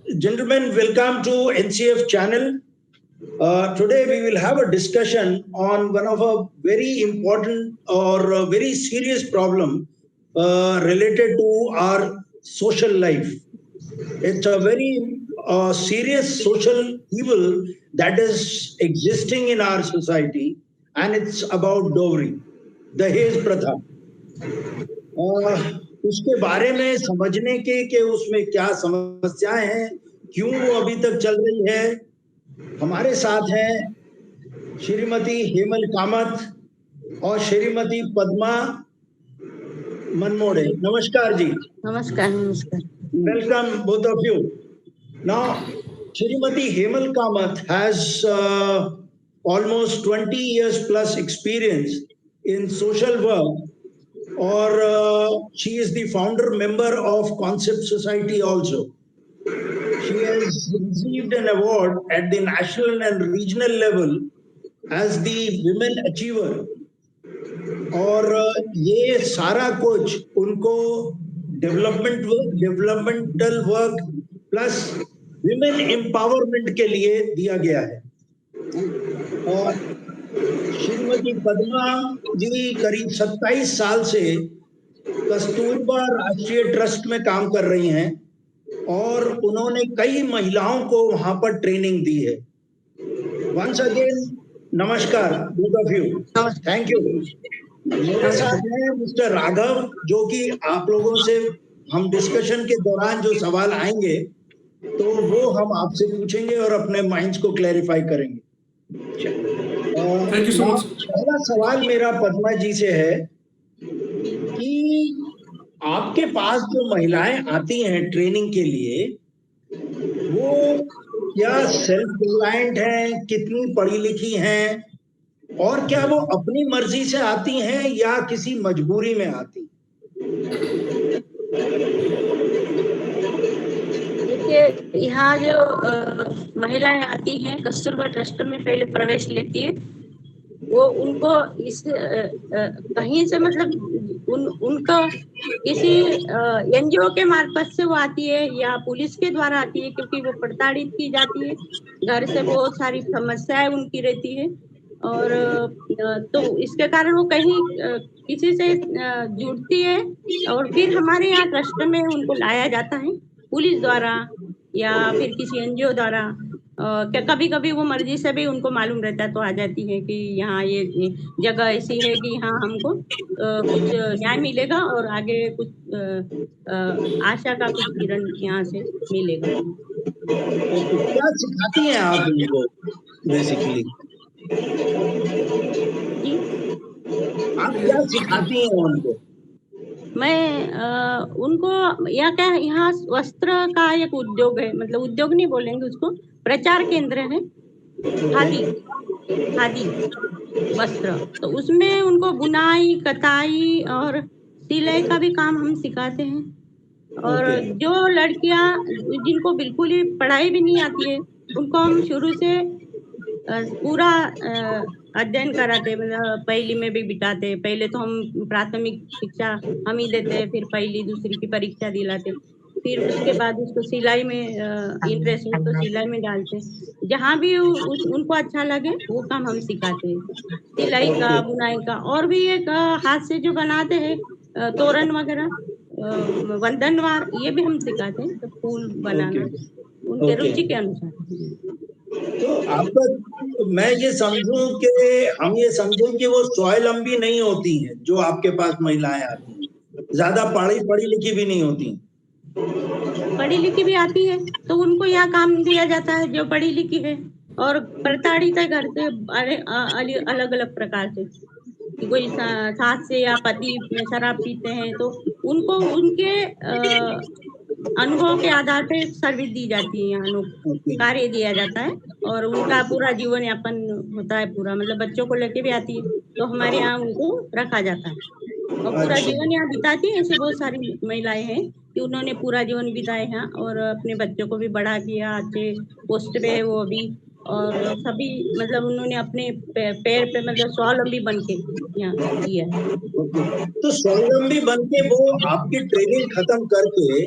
Gentlemen, welcome to NCF channel. Today we will have a discussion on one of a very important or a very serious problem related to our social life. It's a very serious social evil that is existing in our society, and it's about dowry, Dahej Pratha. उसके बारे में समझने के कि उसमें क्या समस्याएं हैं, क्यों वो अभी तक चल रही है, हमारे साथ हैं श्रीमती हेमल कामत और श्रीमती पद्मा मनमोड़े. नमस्कार जी. नमस्कार. नमस्कार. Welcome both of you. Now, Shrimati Hemal Kamath has almost 20 years plus experience in social work, or she is the founder member of Concept Society also. She has received an award at the national and regional level as the Women Achiever. और ये सारा कुछ उनको developmental work plus women empowerment के लिए दिया गया है. और श्रीमती पद्मा जी करीब 27 साल से कस्तूरबा राष्ट्रीय ट्रस्ट में काम कर रही हैं और उन्होंने कई महिलाओं को वहां पर ट्रेनिंग दी है. वंस अगेन नमस्कार both of you. Thank you. मेरे साथ हैं मिस्टर राघव, जो कि आप लोगों से हम डिस्कशन के दौरान जो सवाल आएंगे तो वो हम आपसे पूछेंगे और अपने माइंड्स को क्लैरिफाई करेंगे. Thank you so much. पहला सवाल मेरा पद्मा जी से है कि आपके पास जो महिलाएं आती हैं ट्रेनिंग के लिए, वो क्या सेल्फ रिलायंट हैं, कितनी पढ़ी लिखी हैं, और क्या वो अपनी मर्जी से आती हैं या किसी मजबूरी में आती? देखिए, यहाँ जो महिलाएं आती हैं कस्तूरबा ट्रस्ट में पहले प्रवेश लेती है, वो उनको इस कहीं से मतलब उनको किसी एनजीओ के मार्फत से वो आती है या पुलिस के द्वारा आती है, क्योंकि वो प्रताड़ित की जाती है, घर से बहुत सारी समस्याएं उनकी रहती है. और तो इसके कारण वो कहीं किसी से जुड़ती है और फिर हमारे यहाँ ट्रस्ट में उनको लाया जाता है पुलिस द्वारा या फिर किसी एनजीओ द्वारा. क्या कभी कभी वो मर्जी से भी उनको मालूम रहता है तो आ जाती है कि यहाँ ये जगह ऐसी है कि यहाँ हमको कुछ न्याय मिलेगा और आगे कुछ आशा का कुछ किरण यहाँ से मिलेगा. क्या सिखाती हैं आप उनको बेसिकली? आप क्या सिखाती हैं उनको? मैं उनको यहाँ वस्त्र का एक उद्योग है, मतलब उद्योग नहीं बोलेंगे उसको, प्रचार केंद्र है. खादी वस्त्र, तो उसमें उनको बुनाई, कताई और सिलाई का भी काम हम सिखाते हैं. और जो लड़कियां जिनको बिल्कुल ही पढ़ाई भी नहीं आती है, उनको हम शुरू से पूरा अध्ययन कराते, मतलब पहली में भी बिठाते. पहले तो हम प्राथमिक शिक्षा हम ही देते हैं, फिर पहली दूसरी की परीक्षा दिलाते, फिर उसके बाद उसको सिलाई में इंटरेस्ट है तो सिलाई में डालते. जहाँ भी उनको अच्छा लगे वो काम हम सिखाते हैं, सिलाई का, बुनाई का, और भी एक हाथ से जो बनाते हैं तोरण वगैरह, वंदनवार, ये भी हम सिखाते हैं. तो फूल बनाना उनके रुचि के अनुसार. तो आपका मैं ये समझूं कि हम ये समझें कि वो स्वावलंबी नहीं होती हैं जो आपके पास महिलाएं आती हैं, ज्यादा पढ़ी लिखी भी नहीं होती. पढ़ी लिखी भी आती है तो उनको यह काम दिया जाता है जो पढ़ी लिखी है और प्रताड़ित है घर से अलग अलग प्रकार से. कोई सास से या पति शराब पीते हैं तो उनको उनके अनुभव के आधार पे सर्विस दी जाती है, कार्य दिया जाता है और उनका पूरा जीवन यापन होता है पूरा. मतलब बच्चों को लेके भी आती है तो हमारे यहाँ उनको रखा जाता है और पूरा जीवन यहाँ बिताती है. ऐसे बहुत सारी महिलाएं हैं कि उन्होंने पूरा जीवन बिताया यहाँ और अपने बच्चों को भी बड़ा किया, अच्छे पोस्ट पे है वो अभी, और सभी मतलब उन्होंने अपने पैर पे मतलब स्वावलंबी बन के यहाँ किया है. तो स्वावलंबी बन के वो आपकी ट्रेनिंग खत्म करके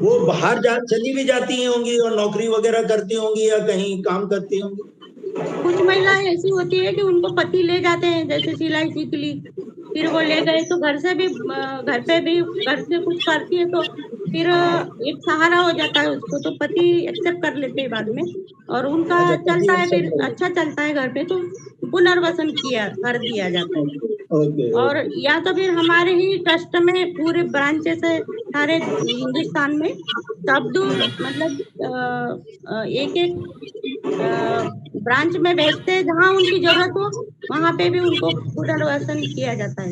वो बाहर चली भी जाती होंगी और नौकरी वगैरह करती होंगी या कहीं काम करती होंगी? कुछ महिलाएं ऐसी होती है कि उनको पति ले जाते हैं, जैसे सिलाई सीख ली, फिर वो ले गए तो घर से भी घर पे भी घर से कुछ करती है तो फिर एक सहारा हो जाता है उसको, तो पति एक्सेप्ट कर लेते हैं बाद में और उनका अच्छा, पति चलता है, फिर एक्सेप्ट कर अच्छा चलता है घर पे, तो पुनर्वसन किया कर दिया जाता है। ओके ओके और ओके। या तो फिर हमारे ही ट्रस्ट में पूरे ब्रांचेस है सारे हिंदुस्तान में, सब मतलब एक एक ब्रांच में भेजते हैं, जहाँ उनकी जरूरत हो वहां पे भी उनको पुनर्वसन किया जाता है।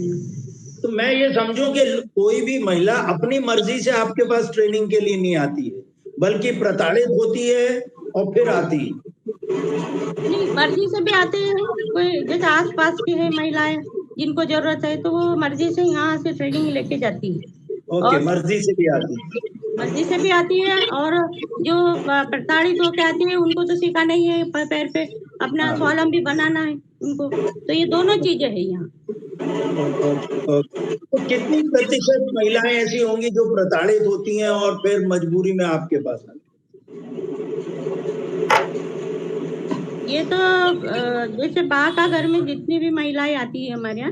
तो मैं ये समझूं कि कोई भी महिला अपनी मर्जी से आपके पास ट्रेनिंग के लिए नहीं आती है, बल्कि प्रताड़ित होती है और फिर आती है। नहीं, मर्जी से भी आते हैं, कोई जैसे आस पास की है महिलाएं जिनको जरूरत है तो वो मर्जी से यहाँ से ट्रेनिंग लेके जाती है। ओके, और मर्जी से भी आती है। मर्जी से भी आती है, और जो प्रताड़ित होके आती है उनको तो सीखा नहीं है पैर पे अपना हाँ। स्वावलंबी बनाना है उनको, तो ये दोनों चीजें है यहाँ। तो कितनी प्रतिशत महिलाएं ऐसी होंगी जो प्रताड़ित होती हैं और फिर मजबूरी में आपके पास आती ये तो जैसे बा का घर में जितनी भी महिलाएं आती है हमारे यहाँ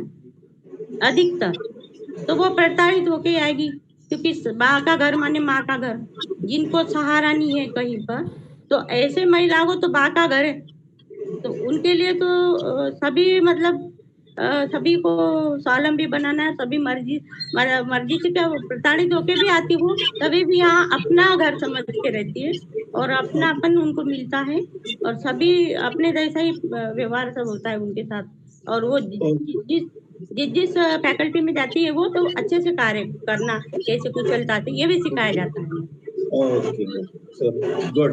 अधिकतर, तो वो प्रताड़ित होके आएगी, क्योंकि बा का घर माने माँ का घर, जिनको सहारा नहीं है कहीं पर, तो ऐसे महिला को तो बा का घर है, तो उनके लिए तो सभी मतलब सभी को स्वावलंबी बनाना है, सभी मर्जी से क्या प्रताड़ित होके भी आती हूँ, तभी भी यहाँ अपना घर समझ के रहती है और अपनापन उनको मिलता है, और सभी अपने जैसा ही व्यवहार सब होता है उनके साथ, और वो जिस जिस जिस फैकल्टी में जाती है वो तो अच्छे से कार्य करना, कैसे कुशलता से ये भी सिखाया जाता है। Okay, good.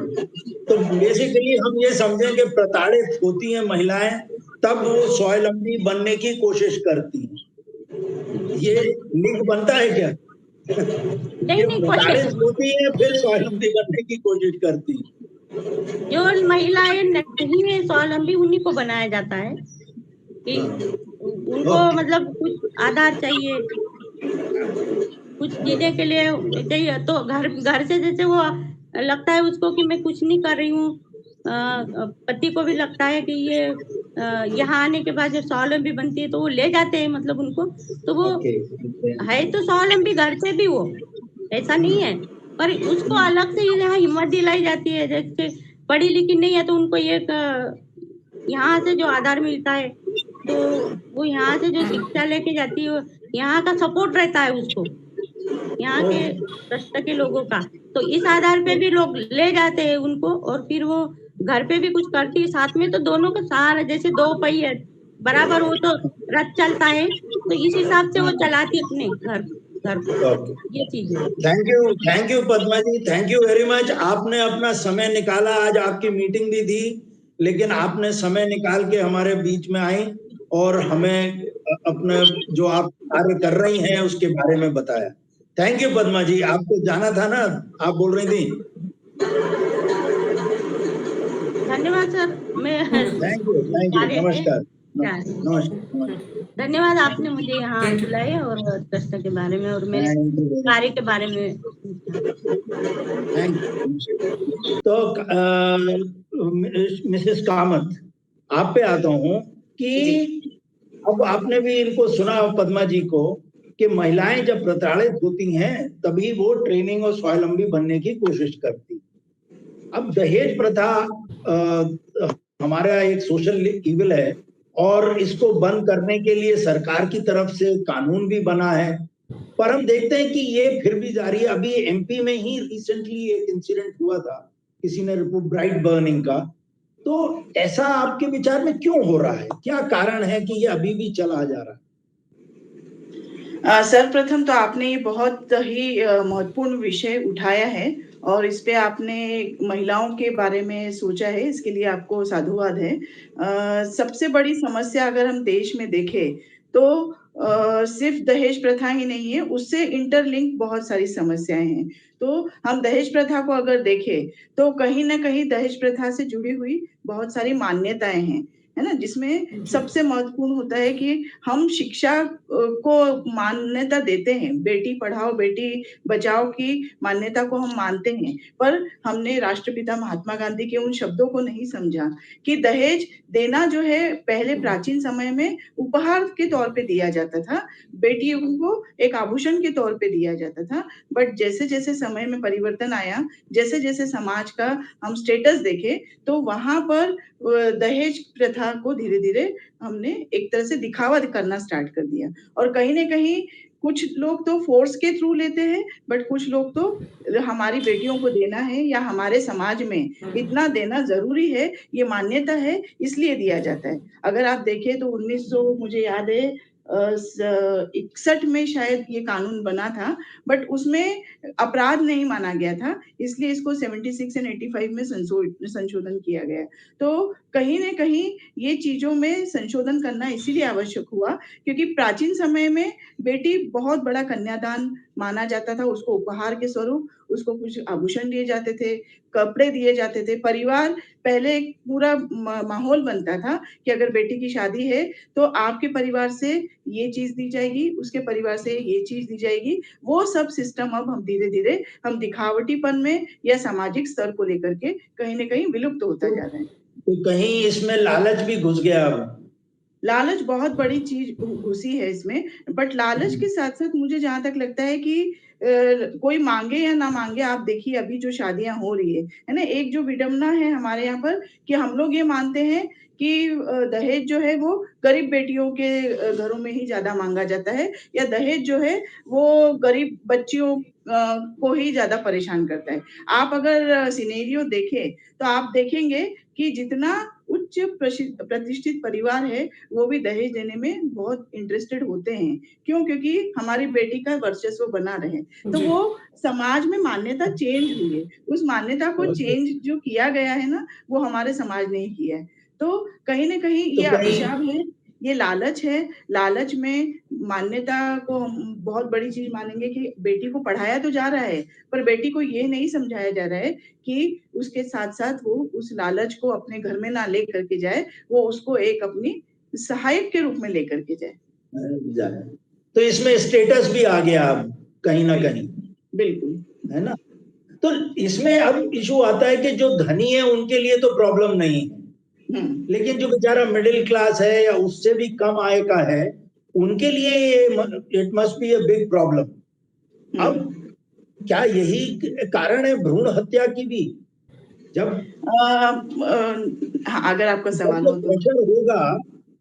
तो बेसिकली हम ये समझें कि प्रताड़ित होती हैं महिलाएं, तब वो स्वावलंबी बनने की कोशिश करती हैं। ये लिंक बनता है क्या? नहीं ये नहीं, प्रताड़ित कोई होती है फिर स्वावलंबी बनने की कोशिश करती है। जो महिलाएं नहीं है स्वावलंबी उन्हीं को बनाया जाता है कि उनको ओके मतलब कुछ आधार चाहिए, कुछ जीने के लिए चाहिए, तो घर घर से जैसे वो लगता है उसको कि मैं कुछ नहीं कर रही हूँ, पति को भी लगता है कि ये यहाँ आने के बाद जब स्वावलंबी बनती है तो वो ले जाते हैं मतलब उनको, तो वो ओके है तो स्वावलंबी घर से भी, वो ऐसा नहीं है, पर उसको अलग से यहाँ हिम्मत दिलाई जाती है, जैसे पढ़ी लिखी नहीं है तो उनको ये यहाँ से जो आधार मिलता है, तो वो यहाँ से जो शिक्षा लेके जाती है यहाँ का सपोर्ट रहता है उसको, यहाँ के ओके ट्रस्ट के लोगों का, तो इस आधार पे भी लोग ले जाते हैं उनको, और फिर वो घर पे भी कुछ करती है साथ में, तो दोनों का सहारा जैसे दो पहिए बराबर, वो तो रथ चलता है, तो इस हिसाब से वो चलाती है अपने घर घर को, ओके। ये चीज है। Thank you Padma ji, thank you very much. आपने अपना समय निकाला, आज आपकी मीटिंग भी थी, लेकिन आपने समय निकाल के हमारे बीच में आई और हमें अपने जो आप कार्य कर रही हैं उसके बारे में बताया। थैंक यू पद्मा जी, आपको जाना था ना, आप बोल रही थी। धन्यवाद सर, मैं थैंक यू, कार्य में नमस्कार। जा रही हूँ। नमस्कार नमस्कार। धन्यवाद, आपने मुझे यहाँ बुलाया और ट्रस्ट के बारे में और मेरे थैंक यू वेरी कार्य के बारे में पूछा। Thank you. तो मिसेस कामत, आप पे आता हूँ जी। कि अब आपने भी इनको सुना पद्मा जी को कि महिलाएं जब प्रताड़ित होती हैं तभी वो ट्रेनिंग और स्वावलंबी बनने की कोशिश करती। अब दहेज प्रथा हमारा एक सोशल इविल है और इसको बंद करने के लिए सरकार की तरफ से कानून भी बना है, पर हम देखते हैं कि ये फिर भी जारी है। अभी एमपी में ही रिसेंटली एक इंसिडेंट हुआ था, किसी ने ब्राइड बर्निंग का। तो ऐसा आपके विचार में क्यों हो रहा है? क्या कारण है कि ये अभी भी चला जा रहा है? सर्वप्रथम तो आपने ये बहुत ही महत्वपूर्ण विषय उठाया है और इस पे आपने महिलाओं के बारे में सोचा है, इसके लिए आपको साधुवाद है। सबसे बड़ी समस्या अगर हम देश में देखें तो सिर्फ दहेज प्रथा ही नहीं है, उससे इंटरलिंक बहुत सारी समस्याएं हैं। तो हम दहेज प्रथा को अगर देखें तो कहीं न कहीं दहेज प्रथा से जुड़ी हुई बहुत सारी मान्यताएं हैं, है ना? जिसमें सबसे महत्वपूर्ण होता है कि हम शिक्षा को मान्यता देते हैं। बेटी पढ़ाओ, बेटी बचाओ की मान्यता को हम मानते हैं। पर हमने राष्ट्रपिता महात्मा गांधी के उन शब्दों को नहीं समझा कि दहेज देना जो है पहले प्राचीन समय में उपहार के तौर पे दिया जाता था। बेटियों को एक आभूषण के तौर पे दिया जाता था। बट जैसे-जैसे समय में परिवर्तन आया, जैसे-जैसे समाज का हम स्टेटस देखे, तो वहाँ पर दहेज प्रथा को धीरे-धीरे हमने एक तरह से दिखावा करना स्टार्ट कर दिया। और कहीं न कहीं कुछ लोग तो फ़ोर्स के थ्रू लेते हैं, बट कुछ लोग तो हमारी बेटियों को देना है या हमारे समाज में इतना देना ज़रूरी है, ये मान्यता है, इसलिए दिया जाता है। अगर आप देखें तो 1900 मुझे याद है 61 में शायद ये कानून बना था, बट उसमें अपराध नहीं माना गया था, इसलिए इसको 76 एंड 85 में संशोधन किया गया। तो कहीं न कहीं ये चीज़ों में संशोधन करना इसीलिए आवश्यक हुआ क्योंकि प्राचीन समय में बेटी बहुत बड़ा कन्यादान माना जाता था, उसको उपहार के स्वरूप उसको कुछ आभूषण दिए जाते थे, कपड़े दिए जाते थे। परिवार पहले एक पूरा माहौल बनता था कि अगर बेटी की शादी है, तो आपके परिवार से ये चीज़ दी जाएगी, उसके परिवार से ये चीज़ दी जाएगी। वो सब सिस्टम अब हम धीरे-धीरे हम दिखावटीपन में या सामाजिक स्तर को लेकर के कहीं न कहीं विलुप्त होता जा रहा है। तो कहीं इसमें लालच भी घुस गया अब। लालच बहुत बड़ी चीज़ घुसी है इसमें, बट लालच के साथ-साथ मुझे जहाँ तक लगता है कि कोई माँगे या ना माँगे, आप देखिए अभी जो शादियाँ हो रही है ना? एक जो विडंबना है हमारे यहाँ पर कि हम लोग ये मानते हैं कि दहेज जो है वो गरीब बेटियों के घरों में ही ज़्यादा माँगा जाता है या दहेज जो है वो गरीब बच्चियों को ही ज़्यादा परेशान करता है। आप अगर सिनेरियो देखें, तो आप देखेंगे कि जितना उच्च प्रतिष्ठित परिवार है, वो भी दहेज देने में बहुत इंटरेस्टेड होते हैं। क्यों? क्योंकि हमारी बेटी का वर्चस्व बना रहे। तो वो समाज में मान्यता चेंज हुई है। उस मान्यता को चेंज जो किया गया है ना, वो हमारे समाज ने ही किया है। तो कहीं न कहीं तो ये कहीं अभिशाप है, ये लालच है। लालच में मान्यता को हम बहुत बड़ी चीज़ मानेंगे कि बेटी को पढ़ाया तो जा रहा है, पर बेटी को ये नहीं समझाया जा रहा है कि उसके साथ-साथ वो उस लालच को अपने घर में ना लेकर के जाए, वो उसको एक अपनी सहायक के रूप में लेकर के जाए। जाए। तो इसमें स्टेटस भी आ गया अब कहीं ना कहीं, बिल्कुल। है ना? तो इसमें अब इशू आता है कि जो धनी है उनके लिए तो प्रॉब्लम नहीं है, हुँ, लेकिन जो बेचारा मिडिल क्लास है या उससे भी कम आय का है, उनके लिए ये it must be a big problem. अब हुँ। क्या यही कारण है भ्रूण हत्या की भी? जब हाँ, अगर आपका जब सवाल ये हो तो? प्रेशर होगा,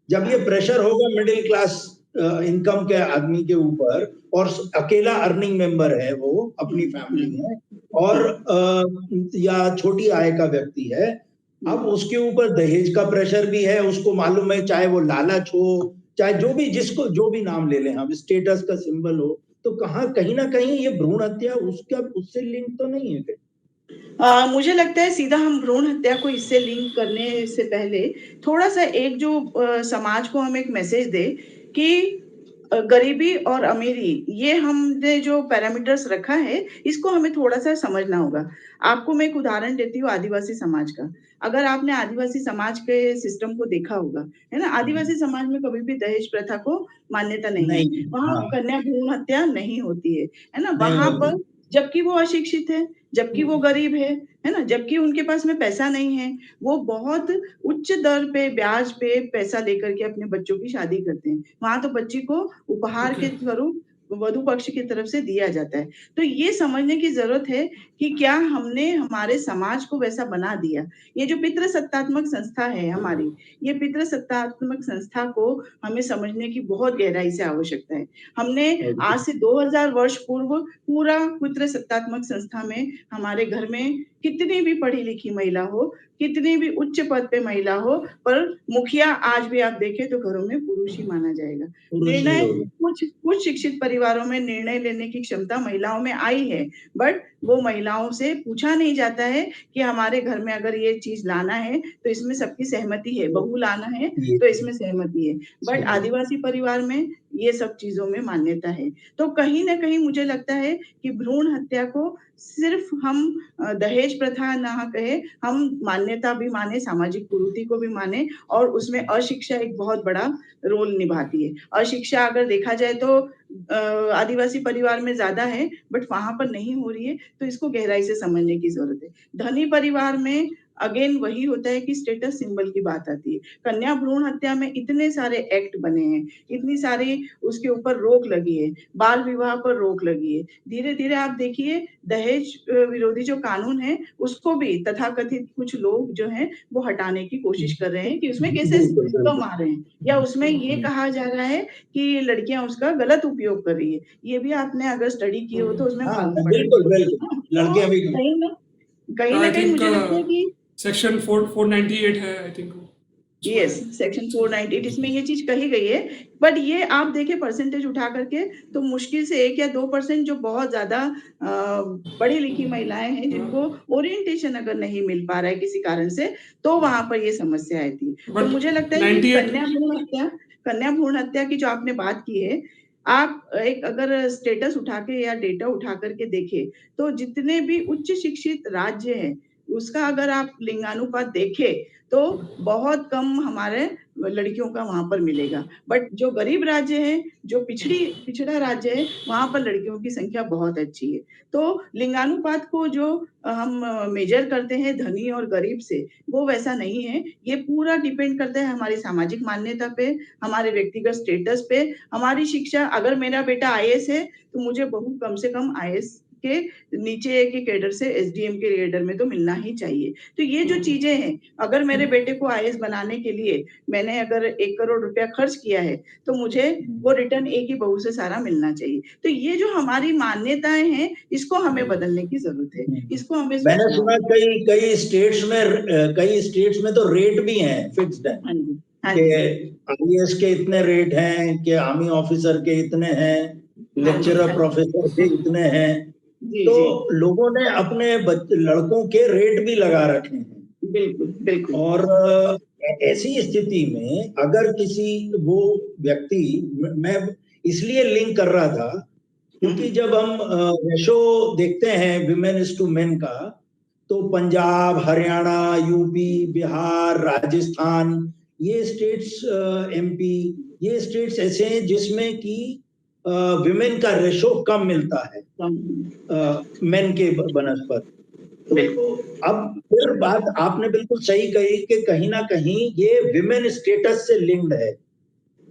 जब ये हाँ। प्रेशर होगा मिडिल क्लास इनकम के आदमी के ऊपर और अकेला अर्निंग मेंबर है वो हुँ, अपनी हुँ, फैमिली में और हुँ, या छोटी आय का व्यक्ति है, अब हुँ। उसके ऊपर दहेज का प्रेशर भी है, उसको मालूम है चाहे वो लालच हो, चाहे जो भी जिसको जो भी नाम ले लें हम, स्टेटस का सिंबल हो, तो कहीं ना कहीं ये भ्रूण हत्या उसका उससे लिंक तो नहीं है फिर? मुझे लगता है सीधा हम भ्रूण हत्या को इससे लिंक करने से पहले थोड़ा-सा एक जो समाज को हम एक मैसेज दें कि गरीबी और अमीरी ये हमने जो पैरामीटर्स रखा है, इसको हमें थोड़ा-सा समझना होगा। आपको मैं एक उदाहरण देती हूँ आदिवासी समाज का। अगर आपने आदिवासी समाज के सिस्टम को देखा होगा, है ना? आदिवासी समाज में कभी भी दहेज प्रथा को मान्यता नहीं है। नहीं, वहाँ हाँ, कन्या भ्रूण हत्या नहीं होती है ना? नहीं वहाँ होती। पर जबकि वो अशिक्षित जबकि वो गरीब है ना? जबकि उनके पास में पैसा नहीं है, वो बहुत उच्च दर पे, ब्याज पे पैसा लेकर के अपने बच्चों की शादी करते हैं। वहाँ तो बच्ची को उपहार के स्वरूप वधू पक्ष की तरफ से दिया जाता है। तो ये समझने की ज़रूरत है कि क्या हमने हमारे समाज को वैसा बना दिया? ये जो पितृसत्तात्मक संस्था है हमारी, ये पितृसत्तात्मक संस्था को हमें समझने की बहुत गहराई से आवश्यकता है। हमने आज से 2000 वर्ष पूर्व पूरा पितृसत्तात्मक संस्था में हमारे घर में कितनी भी पढ़ी-लिखी महिला हो, कितनी भी उच्च पद पे महिला हो, पर मुखिया आज भी आप देखें तो घरों में पुरुष ही माना जाएगा। पुरुष ही निर्णय होगा। कुछ कुछ शिक्षित परिवारों में निर्णय लेने की क्षमता महिलाओं में आई है, बट वो महिलाओं से पूछा नहीं जाता है कि हमारे घर में अगर ये चीज़ लाना है, तो इसमें सबकी सहमति है, बहू लाना है, ये तो इसमें सहमति है। बट सही है। आदिवासी परिवार में ये सब चीजों में मान्यता है। तो कहीं ना कहीं मुझे लगता है कि भ्रूण हत्या को सिर्फ हम दहेज प्रथा ना कहे, हम मान्यता भी माने, सामाजिक कुरीति को भी माने, और उसमें अशिक्षा एक बहुत बड़ा रोल निभाती है। अशिक्षा अगर देखा जाए तो आदिवासी परिवार में ज्यादा है, बट वहां पर नहीं हो रही है, तो इसको गहराई से समझने की जरूरत है। धनी परिवार में अगेन वही होता है कि स्टेटस सिंबल की बात आती है। कन्या भ्रूण हत्या में इतने सारे एक्ट बने हैं, इतनी सारी उसके ऊपर रोक लगी है, बाल विवाह पर रोक लगी है। धीरे धीरे आप देखिए दहेज विरोधी जो कानून है उसको भी तथाकथित कुछ लोग जो हैं वो हटाने की कोशिश कर रहे हैं कि उसमें केसेस कम आ रहे हैं, या उसमें ये कहा जा रहा है कि लड़कियां उसका गलत उपयोग कर रही है। ये भी आपने अगर स्टडी की हो तो उसमें हाँ मालूम बिल्कुल पड़ेगा। बिल्कुल, लड़कियां भी कहीं ना आई कहीं थिंक मुझे लगता है कि सेक्शन 498 है, आई थिंक यस, सेक्शन 498 इसमें ये चीज कही गई है। बट ये आप देखें परसेंटेज उठा करके तो मुश्किल से 1 या 2% जो बहुत ज्यादा पढ़ी लिखी महिलाएं हैं जिनको ओरिएंटेशन अगर नहीं मिल पा रहा है किसी कारण से, तो वहां पर ये समस्या आती है। तो But मुझे लगता है कि 98 कन्या भ्रूण हत्या की जो आपने बात की है, आप एक अगर स्टेटस उठा के या डेटा उठा करके देखें तो जितने भी उच्च शिक्षित राज्य हैं उसका अगर आप लिंगानुपात देखें तो बहुत कम हमारे लड़कियों का वहां पर मिलेगा। बट जो गरीब राज्य है, जो पिछड़ा राज्य है, वहां पर लड़कियों की संख्या बहुत अच्छी है। तो लिंगानुपात को जो हम मेजर करते हैं धनी और गरीब से, वो वैसा नहीं है। ये पूरा डिपेंड करता है हमारी सामाजिक मान्यता पे, हमारे व्यक्तिगत स्टेटस पे, हमारी शिक्षा। अगर मेरा बेटा आईएएस है तो मुझे बहू कम से कम आईएएस के नीचे के कैडर से एसडीएम के कैडर में तो मिलना ही चाहिए। तो ये जो चीजें हैं, अगर मेरे बेटे को आईएएस बनाने के लिए मैंने अगर 1 करोड़ रुपया खर्च किया है तो मुझे वो रिटर्न एक ही बहू से सारा मिलना चाहिए। तो ये जो हमारी मान्यताएं हैं इसको हमें बदलने की जरूरत है, इसको हमें मैंने सुना कई स्टेट्स में तो रेट भी हैं, फिक्स्ड है हाँ जी, हाँ कि जी, आईएएस के इतने रेट हैं, कि आर्मी ऑफिसर के इतने हैं, लेक्चरर प्रोफेसर के इतने हैं। जी तो जी, लोगों ने अपने लड़कों के रेट भी लगा रखे हैं। बिल्कुल बिल्कुल। और ऐसी स्थिति में अगर किसी वो व्यक्ति, मैं इसलिए लिंक कर रहा था क्योंकि जब हम रेशो देखते हैं विमेन इज टू मेन का, तो पंजाब, हरियाणा, यूपी, बिहार, राजस्थान, ये स्टेट्स, एमपी, ये स्टेट्स ऐसे हैं जिसमें कि विमेन का रेशो कम मिलता है मेन के बनस्पत। तो अब फिर बात आपने बिल्कुल सही कही कि कहीं ना कहीं ये विमेन स्टेटस से लिंक्ड है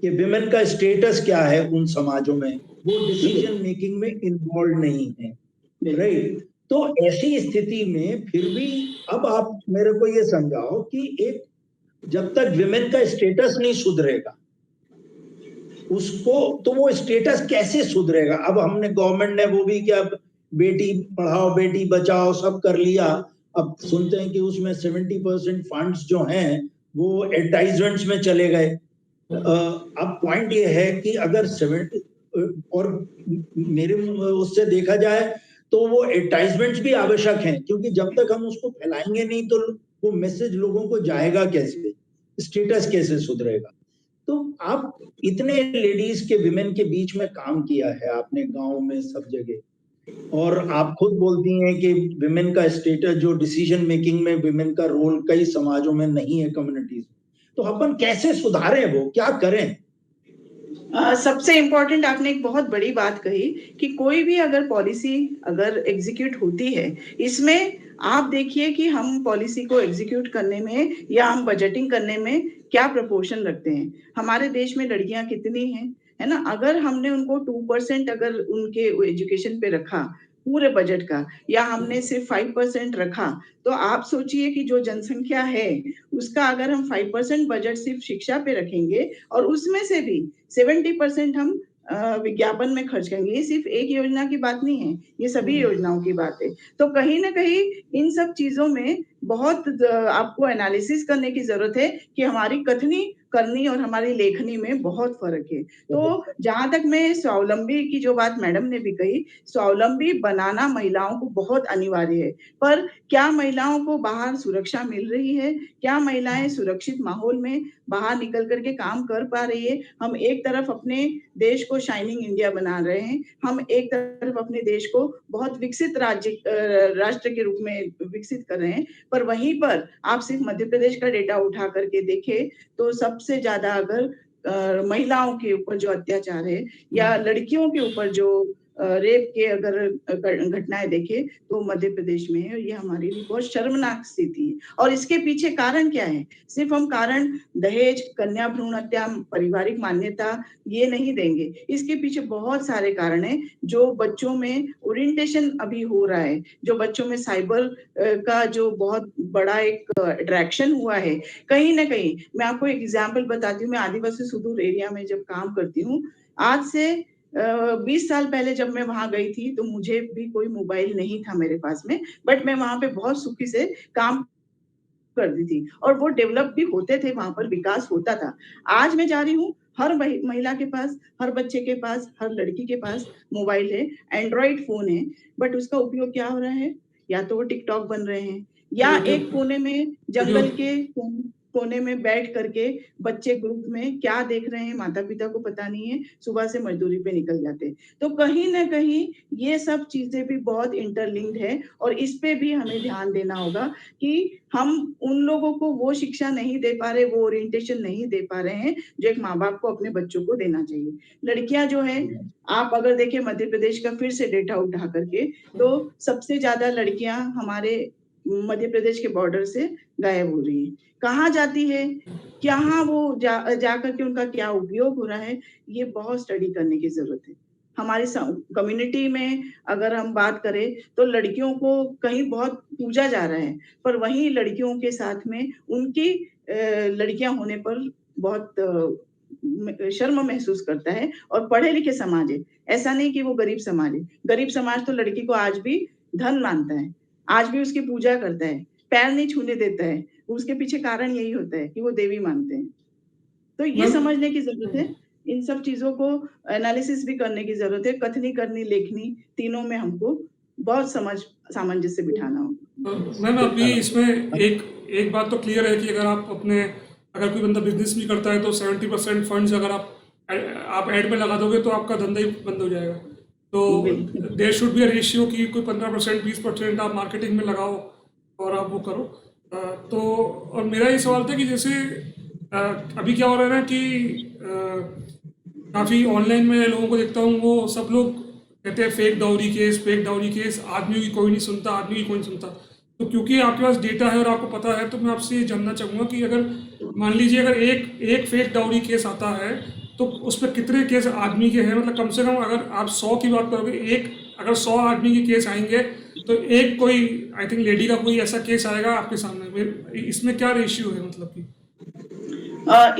कि विमेन का स्टेटस क्या है उन समाजों में, वो डिसीजन मेकिंग में इन्वॉल्व नहीं है, राइट। तो ऐसी स्थिति में फिर भी अब आप मेरे को ये समझाओ कि एक जब तक विमेन का स्टेटस नहीं सुधरेगा उसको, तो वो स्टेटस कैसे सुधरेगा? अब हमने गवर्नमेंट ने वो भी क्या बेटी पढ़ाओ बेटी बचाओ सब कर लिया, अब सुनते हैं कि उसमें 70% फंड्स जो हैं वो एडवर्टाइजमेंट्स में चले गए। अब पॉइंट ये है कि अगर 70 और मेरे उससे देखा जाए तो वो एडवर्टाइजमेंट्स भी आवश्यक हैं, क्योंकि जब तक हम उसको फैलाएंगे नहीं तो वो मैसेज लोगों को जाएगा कैसे, स्टेटस कैसे सुधरेगा? तो आप इतने लेडीज के विमेन के बीच में काम किया है आपने गांव में सब जगह, और आप खुद बोलती हैं कि विमेन का स्टेटस जो डिसीजन मेकिंग में विमेन का रोल कई समाजों में नहीं है, कम्युनिटीज। तो अपन कैसे सुधारें, वो क्या करें? सबसे इम्पोर्टेंट आपने एक बहुत बड़ी बात कही कि कोई भी अगर पॉलिसी अगर एग्जीक्यूट होती है, इसमें आप देखिए कि हम पॉलिसी को एग्जीक्यूट करने में या हम बजटिंग करने में क्या प्रपोर्शन रखते हैं। हमारे देश में लड़कियां कितनी हैं, है ना? अगर हमने उनको 2% अगर उनके एजुकेशन पे रखा पूरे बजट का, या हमने सिर्फ 5% रखा, तो आप सोचिए कि जो जनसंख्या है उसका अगर हम 5% बजट सिर्फ शिक्षा पे रखेंगे और उसमें से भी 70% हम विज्ञापन में खर्च करेंगे। ये सिर्फ एक योजना की बात नहीं है, ये सभी योजनाओं की बात है। तो कहीं ना कहीं इन सब चीजों में बहुत आपको एनालिसिस करने की जरूरत है कि हमारी कथनी करनी और हमारी लेखनी में बहुत फर्क है। तो जहां तक मैं स्वावलंबी की जो बात मैडम ने भी कही, स्वावलंबी बनाना महिलाओं को बहुत अनिवार्य है। पर क्या महिलाओं को बाहर सुरक्षा मिल रही है? क्या महिलाएं सुरक्षित माहौल में बाहर निकल करके काम कर पा रही है? हम एक तरफ अपने देश को शाइनिंग इंडिया बना रहे हैं, हम एक तरफ अपने देश को बहुत विकसित राष्ट्र के रूप में विकसित कर रहे हैं, पर वहीं पर आप सिर्फ मध्य प्रदेश का डेटा उठा करके देखें तो सबसे ज्यादा अगर महिलाओं के ऊपर जो अत्याचार है या लड़कियों के ऊपर जो रेप के अगर घटनाएं देखें तो मध्य प्रदेश में है, और ये हमारे लिए बहुत शर्मनाक स्थिति है। और इसके पीछे कारण क्या है? सिर्फ हम कारण दहेज, कन्या भ्रूण हत्या, पारिवारिक मान्यता ये नहीं देंगे, इसके पीछे बहुत सारे कारण हैं। जो बच्चों में ओरिएंटेशन अभी हो रहा है, जो बच्चों में साइबर का जो बहुत बड़ा एक अट्रैक्शन हुआ है, कहीं ना कहीं मैं आपको एक एग्जाम्पल बताती हूँ। मैं आदिवासी सुदूर एरिया में जब काम करती हूँ, आज से 20 साल पहले जब मैं वहां गई थी तो मुझे भी कोई मोबाइल नहीं था मेरे पास में, बट मैं वहां पे बहुत सुखी से काम करती थी और वो डेवलप भी होते थे, वहां पर विकास होता था। आज मैं जा रही हूँ, हर महिला के पास, हर बच्चे के पास, हर लड़की के पास मोबाइल है, एंड्रॉइड फोन है, बट उसका उपयोग क्या हो रहा है? या तो वो टिकटॉक बन रहे हैं, या एक कोने में जंगल के कोने में बैठ करके बच्चे ग्रुप में क्या देख रहे हैं माता पिता को पता नहीं है, सुबह से मजदूरी पे निकल जाते हैं। तो कहीं ना कहीं ये सब चीजें भी बहुत इंटरलिंक्ड है, और इस पे भी हमें ध्यान देना होगा कि हम उन लोगों को वो शिक्षा नहीं दे पा रहे, वो ओरिएंटेशन नहीं दे पा रहे हैं जो एक माँ बाप को अपने बच्चों को देना चाहिए। लड़कियां जो है, आप अगर देखें मध्य प्रदेश का फिर से डेटा उठा करके, तो सबसे ज्यादा लड़कियां हमारे मध्य प्रदेश के बॉर्डर से गायब हो रही है। कहाँ जाती है, कहाँ वो जा करके उनका क्या उपयोग हो रहा है, ये बहुत स्टडी करने की जरूरत है। हमारी कम्युनिटी में अगर हम बात करें तो लड़कियों को कहीं बहुत पूजा जा रहा है, पर वहीं लड़कियों के साथ में उनकी लड़कियां होने पर बहुत शर्म महसूस करता है। और पढ़े लिखे समाज है, ऐसा नहीं कि वो गरीब समाज है। गरीब समाज तो लड़की को आज भी धन मानता है, आज भी उसकी पूजा करता है, पैर नहीं छूने देता है। उसके पीछे कारण यही होता है कि वो देवी मानते हैं। तो ये समझने की जरूरत है, इन सब चीजों को एनालिसिस भी करने की जरूरत है। कथनी, करनी, लेखनी तीनों में हमको बहुत सामंजस्य बिठाना होगा। मैम अभी इसमें एक बात तो क्लियर है कि अगर कोई बंदा बिजनेस भी करता है तो 70% फंड्स अगर आप ऐड में लगा दोगे तो आपका धंधा ही बंद हो जाएगा। तो there should be a ratio कि कोई 15% 20% आप मार्केटिंग में लगाओ और आप वो करो। तो और मेरा ये सवाल था कि जैसे अभी क्या हो रहा है ना कि काफ़ी ऑनलाइन में लोगों को देखता हूँ, वो सब लोग कहते हैं फेक डाउरी केस, आदमी की कोई नहीं सुनता। तो क्योंकि आपके पास डेटा है और आपको पता है, तो मैं आपसे ये जानना चाहूँगा कि अगर मान लीजिए अगर एक फेक डाउरी केस आता है तो उस पर कितने केस आदमी के हैं? मतलब कम से कम अगर आप 100 की बात करोगे, अगर 100 आदमी के केस आएंगे तो एक कोई आई थिंक लेडी का कोई ऐसा केस आएगा आपके सामने। इसमें क्या रेशियो है मतलब कि?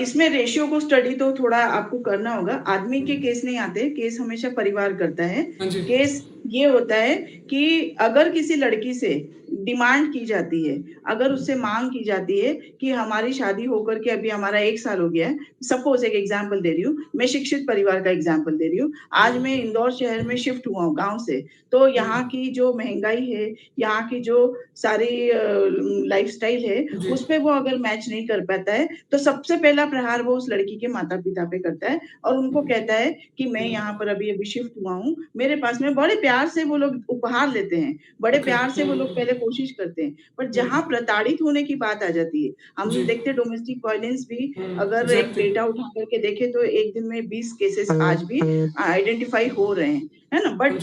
इसमें रेशियो को स्टडी तो थोड़ा आपको करना होगा। आदमी के केस नहीं आते, केस हमेशा परिवार करता है। केस ये होता है कि अगर किसी लड़की से डिमांड की जाती है, अगर उससे मांग की जाती है कि हमारी शादी होकर के अभी हमारा 1 साल हो गया है, सपोज एक एग्जांपल दे रही हूँ, मैं शिक्षित परिवार का एग्जांपल दे रही हूँ। आज मैं इंदौर शहर में शिफ्ट हुआ हूँ गांव से, तो यहाँ की जो महंगाई है, यहाँ की जो सारी लाइफस्टाइल है, उस पे वो अगर मैच नहीं कर पाता है तो सबसे पहला प्रहार वो उस लड़की के माता पिता पे करता है और उनको कहता है कि मैं यहाँ पर अभी शिफ्ट हुआ हूँ, मेरे पास में बड़े प्यार से वो लोग उपहार लेते हैं, बड़े प्यार से वो लोग पहले कोशिश करते हैं, पर जहाँ प्रताड़ित होने की बात आ जाती है, हम देखते हैं डोमेस्टिक वायलेंस भी अगर एक डेटा उठा करके देखे तो एक दिन में 20 केसेस आज भी आइडेंटिफाई हो रहे हैं, है ना। बट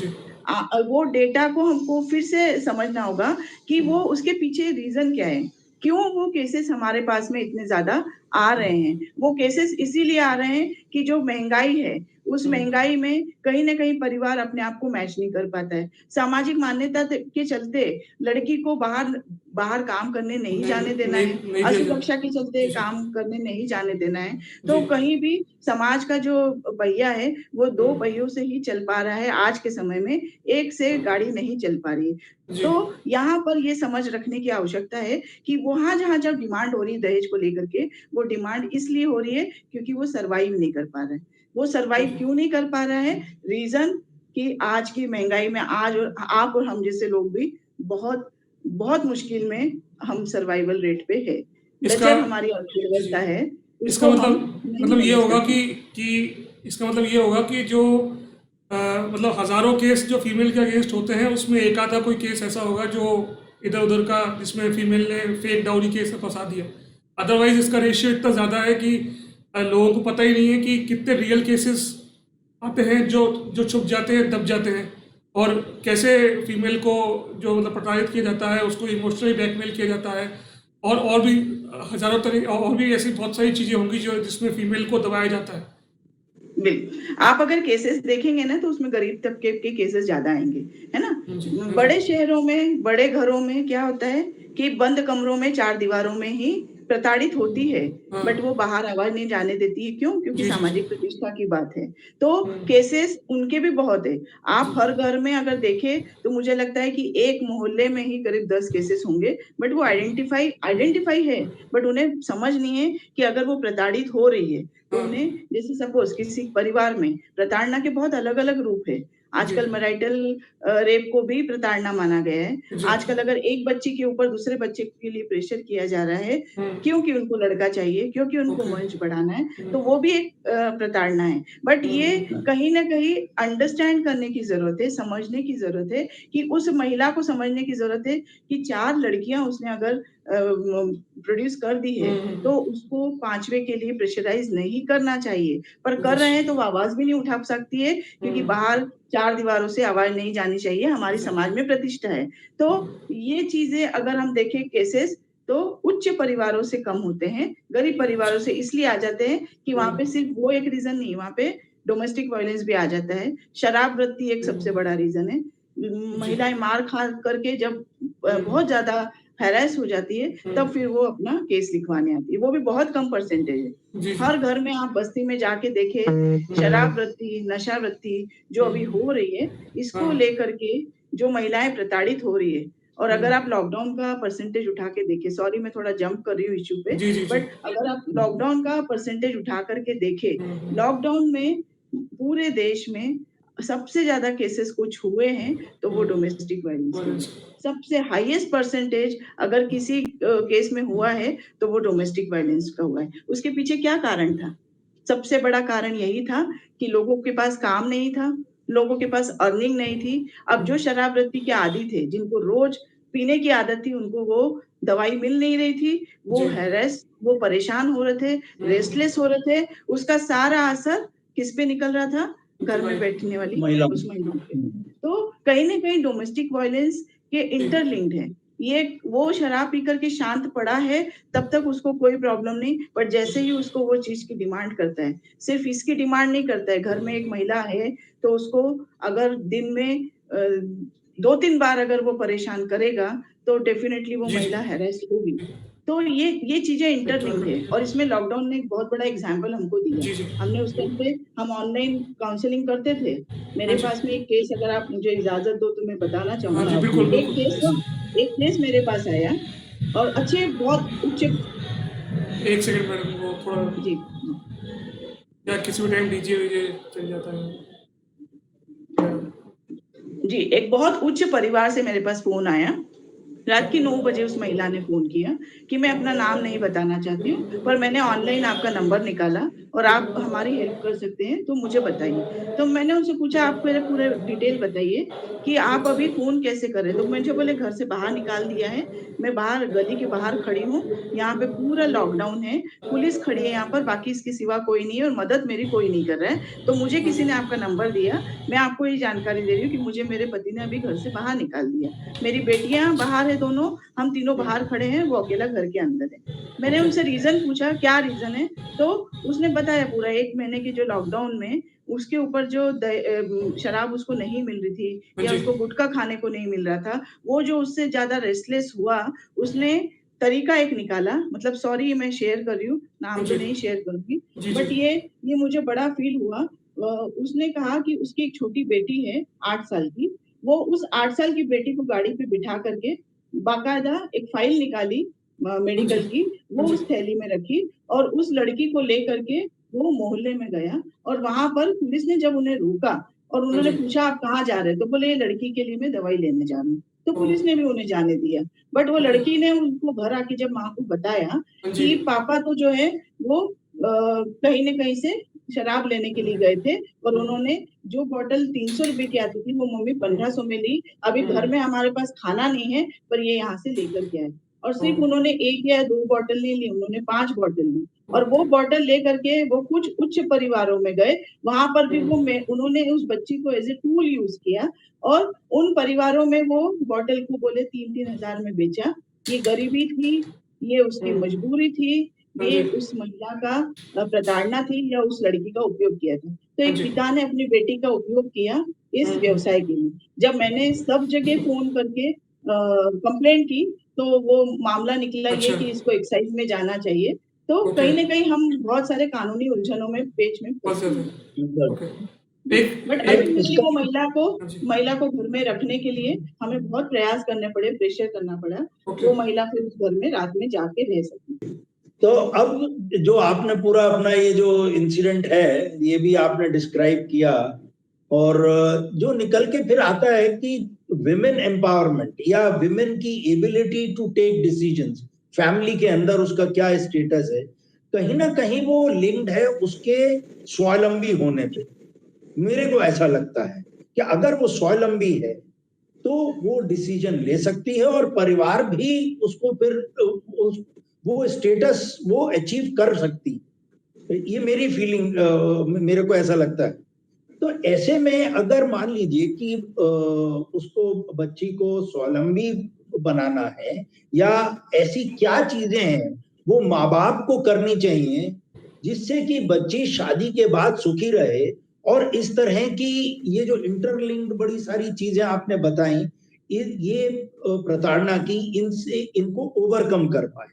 वो डेटा को हमको फिर से समझना होगा कि वो उसके पीछे रीजन क्या है, क्यों वो केसेस हमारे पास में इतने ज्यादा आ रहे हैं। वो केसेस इसीलिए आ रहे हैं कि जो महंगाई है उस महंगाई में कहीं न कहीं परिवार अपने आप को मैच नहीं कर पाता है। सामाजिक मान्यता के चलते लड़की को बाहर काम करने नहीं जाने देना है, नहीं दिया जाता। असुरक्षा के चलते जी। काम करने नहीं जाने देना है। तो जी। कहीं भी समाज का जो पहिया है, वो 2 पहियों से ही चल पा रहा है आज के समय में, एक से गाड़ी नहीं चल पा रही है। जी। तो यहाँ पर ये समझ रखने की आवश्यकता है कि वहाँ जहाँ जब डिमांड हो रही है दहेज को लेकर के, वो डिमांड इसलिए हो रही है क्योंकि वो सर्वाइव नहीं कर पा रहा है। वो सर्वाइव क्यों नहीं कर पा रहा है? रीज़न कि आज की महँगाई में आज और आप और हम जैसे लोग भी बहुत, बहुत मुश्किल में हम सर्वाइवल रेट पे है। इसका लचर हमारी अर्थव्यवस्था है, इसका उसको हम मतलब नहीं ये मैनेज होगा कर कि इसका मतलब ये होगा कि जो मतलब हजारों केस जो फीमेल के अगेंस्ट होते हैं उसमें एक आधा कोई केस ऐसा होगा जो इधर उधर का जिसमें फीमेल ने फेक डाउरी केस में फंसा दिया। अदरवाइज इसका रेशियो इतना ज़्यादा है कि लोगों को पता ही नहीं है कि कितने रियल केसेस आते हैं जो छुप जाते हैं, दब जाते हैं, और कैसे फीमेल को जो मतलब प्रताड़ित किया जाता है, उसको इमोशनली ब्लैकमेल किया जाता है, और भी हजारों तरह और भी ऐसी बहुत सारी चीज़ें होंगी जो जिसमें फीमेल को दबाया जाता है। बिल्कुल। आप अगर केसेस देखेंगे ना तो उसमें गरीब तबके के केसेस ज़्यादा आएँगे, है ना? जी। बड़े शहरों में, बड़े घरों में क्या होता है कि बंद कमरों में 4 दीवारों में ही प्रताड़ित होती है, हाँ। बट वो बाहर आवाज़ नहीं जाने देती है। क्यों? क्योंकि जी, जी, जी। सामाजिक प्रतिष्ठा की बात है। तो केसेस उनके भी बहुत है। आप हर घर में अगर देखें तो मुझे लगता है कि एक मोहल्ले में ही करीब 10 केसेस होंगे, बट वो आइडेंटिफाई है, बट उन्हें समझ नहीं है कि अगर वो प्रताड़ित हो रही है, तो हाँ। उन्हें जैसे सपोज़ किसी परिवार में प्रताड़ना के बहुत अलग-अलग रूप है। आजकल मैरिटल रेप को भी प्रताड़ना माना गया है। जी। आजकल अगर एक बच्चे के ऊपर दूसरे बच्चे के लिए प्रेशर किया जा रहा है, हम्म। क्योंकि उनको लड़का चाहिए, क्योंकि उनको ओके। वंश बढ़ाना है, तो वो भी एक प्रताड़ना है। बट ये कहीं न कहीं अंडरस्टैंड करने की ज़रूरत है, समझने की ज़रूरत है कि उस महिला को समझने की ज़रूरत है कि 4 लड़कियाँ उसने अगर प्रोड्यूस कर दी है, तो उसको 5वें के लिए प्रेशराइज़ नहीं करना चाहिए। पर कर रहे हैं तो वो आवाज़ भी नहीं उठा सकती है क्योंकि बाहर 4 दीवारों से आवाज़ नहीं जानी चाहिए, हमारे समाज में प्रतिष्ठा है। तो ये चीज़ें अगर हम देखें केसेस तो उच्च परिवारों से कम होते हैं, गरीब परिवारों से इसलिए आ जाते हैं कि वहाँ पे सिर्फ़ वो एक रीज़न नहीं, वहाँ पे डोमेस्टिक वायलेंस भी आ जाता है। शराब वृत्ति एक सबसे बड़ा रीज़न है। महिलाएँ मार खा करके जब बहुत ज़्यादा हैरेस हो जाती है, तब फिर वो अपना केस लिखवाने आती है। वो भी बहुत कम परसेंटेज है। जी। हर घर में आप बस्ती में जाके देखें, शराब वृत्ति, नशा वृत्ति जो अभी हो रही है, इसको लेकर के जो महिलाएँ प्रताड़ित हो रही है, और अगर आप लॉकडाउन का परसेंटेज उठा के देखें, सॉरी मैं थोड़ा जंप कर रही हूँ इश्यू पे, जी। बट अगर आप लॉकडाउन का परसेंटेज उठा कर के देखें, लॉकडाउन में पूरे देश में सबसे ज़्यादा केसेस कुछ हुए हैं, तो वो डोमेस्टिक वायलेंस के हैं। सबसे हाईएस्ट परसेंटेज अगर किसी केस में हुआ है, तो वो डोमेस्टिक वायलेंस का हुआ है। उसके पीछे क्या कारण था? सबसे बड़ा कारण यही था कि लोगों के पास काम नहीं था, लोगों के पास अर्निंग नहीं थी। अब जो शराब वृत्ति के आदी थे, जिनको रोज़ पीने की आदत थी, उनको वो दवाई मिल नहीं रही थी, वो परेशान हो रहे थे, रेस्टलेस हो रहे थे, उसका सारा असर किस पे निकल रहा था? घर में बैठने वाली उस महिलाओं पे। तो कहीं न कहीं डोमेस्टिक वायलेंस के इंटरलिंक्ड है। ये वो शराब पी कर के शांत पड़ा है, तब तक उसको कोई प्रॉब्लम नहीं, बट जैसे ही उसको वो चीज़ की डिमांड करता है, सिर्फ़ इसकी डिमांड नहीं करता है, घर में एक महिला है, तो उसको अगर दिन में 2-3 बार अगर वो परेशान करेगा, तो डेफ़िनेटली वो महिला हैरेस होगी। तो ये चीज़ें इंटरलिंक्ड है और इसमें लॉकडाउन ने एक बहुत बड़ा एग्ज़ाम्पल हमको दिया। हमने उस टाइम पे हम ऑनलाइन काउंसलिंग करते थे। मेरे पास में एक केस अगर आप मुझे इजाज़त दो तो मैं बताना चाहूँगी। बिल्कुल। एक केस मेरे पास आया और अच्छे बहुत उच्च 1 सेकंड मैडम, वो थोड़ा जी। या किसी भी टाइम डीजे चल जाता है। जी, एक बहुत उच्च परिवार से मेरे पास फ़ोन आया। रात के 9 बजे उस महिला ने फ़ोन किया कि मैं अपना नाम नहीं बताना चाहती हूँ, पर मैंने ऑनलाइन आपका नंबर निकाला और आप हमारी हेल्प कर सकते हैं, तो मुझे बताइए। तो मैंने उनसे पूछा, आप मेरे पूरे डिटेल बताइए कि आप अभी फ़ोन कैसे कर रहे हैं? तो मुझे बोले घर से बाहर निकाल दिया है, मैं बाहर गली के बाहर खड़ी हूँ, यहाँ पे पूरा लॉकडाउन है, पुलिस खड़ी है यहाँ पर, बाकी इसके सिवा कोई नहीं है और मदद मेरी कोई नहीं कर रहा है। तो मुझे किसी ने आपका नंबर दिया, मैं आपको ये जानकारी दे रही हूँ कि मुझे मेरे पति ने अभी घर से बाहर निकाल दिया। मेरी बेटियाँ बाहर है दोनों, हम तीनों बाहर खड़े हैं, वो अकेला घर के अंदर है। मैंने उनसे रीज़न पूछा, क्या रीज़न है? तो उसने बताया पूरा 1 महीने की जो लॉकडाउन में उसके ऊपर जो शराब उसको नहीं मिल रही थी हाँ या जी। उसको गुटखा खाने को नहीं मिल रहा था, वो जो उससे ज़्यादा रेस्टलेस हुआ, उसने तरीका एक निकाला, मतलब सॉरी मैं शेयर कर रही हूँ, हाँ नाम तो जी। नहीं शेयर करूँगी, जी, बट जी। ये मुझे बड़ा फ़ील हुआ। उसने कहा कि उसकी एक छोटी बेटी है 8 साल की, वो उस 8 साल की बेटी को गाड़ी पे बिठा करके बाकायदा एक फ़ाइल निकाली हाँ जी। मेडिकल की, हाँ वो जी। उस थैली में रखी और उस लड़की को लेकर के वो मोहल्ले में गया और वहाँ पर पुलिस ने जब उन्हें रोका और हाँ उन्होंने जी। पूछा आप कहाँ जा रहे हो? तो बोले ये लड़की के लिए मैं दवाई लेने जा रहा हूँ। तो ओह! पुलिस ने भी उन्हें जाने दिया। बट वो ओके। लड़की ने उनको घर आके जब माँ को बताया हाँ जी। कि पापा तो जो है वो कहीं न कहीं से शराब लेने के लिए गए थे और हुँ, उन्होंने जो बॉटल ₹300 की आती थी वो मम्मी 1500 में ली। अभी घर हुँ। में हमारे पास खाना नहीं है पर ये यहाँ से लेकर के आए। और सिर्फ ओह! उन्होंने 1 या 2 बॉटल नहीं ली, उन्होंने 5 बॉटल ली और वो ओके। बॉटल लेकर के वो कुछ उच्च परिवारों में गए। वहाँ पर भी हुँ। उन्होंने उस बच्ची को एज़ अ टूल यूज़ किया और उन परिवारों में वो बॉटल को बोले 3-3 हज़ार में बेचा। ये गरीबी थी, ये उसकी हुँ। मजबूरी थी, हाँ ये जी। उस महिला का प्रताड़ना थी या उस लड़की का उपयोग किया था। तो हाँ एक जी। पिता ने अपनी बेटी का उपयोग किया इस हुँ, हुँ। व्यवसाय के लिए। जब मैंने सब जगह फ़ोन करके कंप्लेंट की, तो वो मामला निकला ये अच्छा। कि इसको एक्साइज़ में जाना चाहिए। तो ओके। कहीं न कहीं हम बहुत सारे कानूनी उलझनों में पेच में फँस फँस गए जाते हैं। हैं। ओके। एक बट एक अल्टीमेटली इसका वो हाँ जी। महिला को घर में रखने के लिए हमें बहुत प्रयास करने पड़े, प्रेशर करना पड़ा। ओके। वो महिला फिर उस घर में रात में जाके रह सकी। तो अब जो आपने पूरा अपना ये जो इंसिडेंट है, ये भी आपने डिस्क्राइब किया और जो निकल के फिर आता है कि विमेन एम्पावरमेंट या विमेन की ability to take decisions, family के अंदर उसका क्या स्टेटस है, कहीं ना कहीं वो लिंक्ड है उसके स्वावलंबी होने पे। मेरे को ऐसा लगता है कि अगर वो स्वावलंबी है तो वो डिसीजन ले सकती है और परिवार भी उसको फिर उस वो स्टेटस वो अचीव कर सकती है। ये मेरी फीलिंग, मेरे को ऐसा लगता है। तो ऐसे में अगर मान लीजिए कि उसको बच्ची को स्वावलंबी बनाना है या ऐसी क्या चीजें हैं वो माँ बाप को करनी चाहिए जिससे कि बच्ची शादी के बाद सुखी रहे और इस तरह की ये जो इंटरलिंक्ड बड़ी सारी चीजें आपने बताई ये प्रताड़ना की इनसे इनको ओवरकम कर पाए।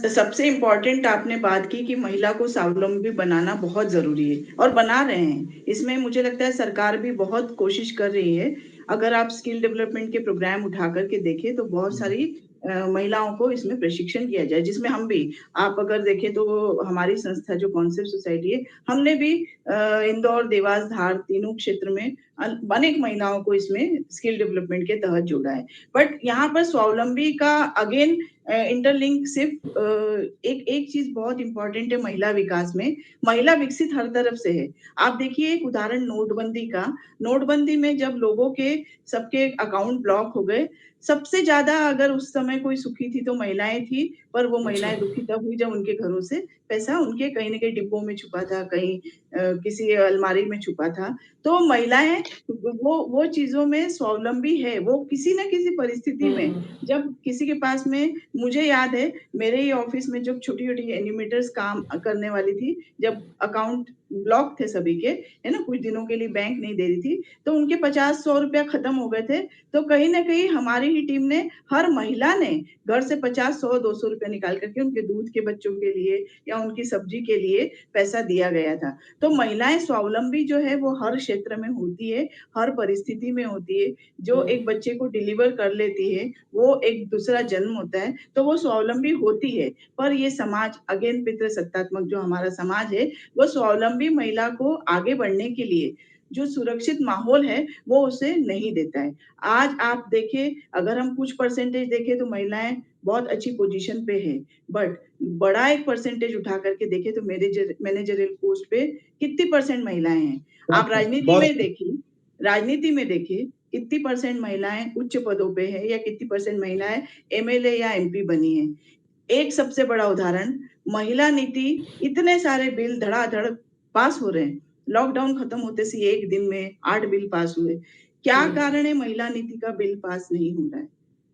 सबसे इम्पोर्टेंट आपने बात की कि महिला को स्वावलंबी बनाना बहुत ज़रूरी है और बना रहे हैं। इसमें मुझे लगता है सरकार भी बहुत कोशिश कर रही है। अगर आप स्किल डेवलपमेंट के प्रोग्राम उठा कर के देखें तो बहुत सारी महिलाओं को इसमें प्रशिक्षण किया जाए, जिसमें हम भी आप अगर देखें तो हमारी संस्था जो कॉन्सेप्ट सोसाइटी है, हमने भी इंदौर, देवास, धार तीनों क्षेत्र में अनेक महिलाओं को इसमें स्किल डेवलपमेंट के तहत जोड़ा है। बट यहाँ पर स्वावलंबी का अगेन इंटरलिंक सिर्फ एक एक चीज बहुत इंपॉर्टेंट है महिला विकास में। महिला विकसित हर तरफ से है। आप देखिए एक उदाहरण नोटबंदी का। नोटबंदी में जब लोगों के सबके अकाउंट ब्लॉक हो गए, सबसे ज्यादा अगर उस समय कोई सुखी थी तो महिलाएं थी, पर वो अच्छा। महिलाएं दुखी तब हुई जब उनके घरों से पैसा उनके कहीं न कहीं डिब्बों में छुपा था, कहीं किसी अलमारी में छुपा था। तो महिलाएं वो चीजों में स्वावलंबी है। वो किसी न किसी परिस्थिति हुँ, में हुँ। जब किसी के पास में, मुझे याद है मेरे ही ऑफिस में जब छोटी-छोटी एनिमेटर्स काम करने वाली थी, जब अकाउंट ब्लॉक थे सभी के, है ना? कुछ दिनों के लिए बैंक नहीं दे रही थी, तो उनके 50-100 रुपया खत्म हो गए थे। तो कहीं न कहीं हमारी ही टीम ने, हर महिला ने घर से 50, 100, 200 रुपया निकाल कर के उनके दूध के बच्चों के लिए या उनकी सब्जी के लिए पैसा दिया गया था। तो महिलाएँ स्वावलंबी जो है वो हर क्षेत्र में होती है, हर परिस्थिति में होती है। जो हुँ। एक बच्चे को डिलीवर कर लेती है, वो एक दूसरा जन्म होता है, तो वो स्वावलंबी होती है। पर ये समाज अगेन पितृसत्तात्मक जो हमारा समाज है, वो स्वावलंबी महिला को आगे बढ़ने के लिए जो सुरक्षित माहौल है, वो उसे नहीं देता है। आज आप देखिए, अगर हम कुछ परसेंटेज देखें तो महिलाएँ बहुत अच्छी पोज़ीशन पे हैं, बट बड़ा एक परसेंटेज उठा कर के देखें तो मैनेजरियल पोस्ट पे कितनी परसेंट महिलाएँ हैं। आप राजनीति बहुत में देखिए, कितनी परसेंट महिलाएँ उच्च पदों पे है या कितनी परसेंट महिलाएँ एमएलए या एमपी बनी हैं। एक सबसे बड़ा उदाहरण, महिला नीति, इतने सारे बिल धड़ाधड़ पास हो रहे हैं। लॉकडाउन खत्म होते से 1 दिन में 8 बिल पास हुए। क्या हुँ। कारण है महिला नीति का बिल पास नहीं हो रहा है?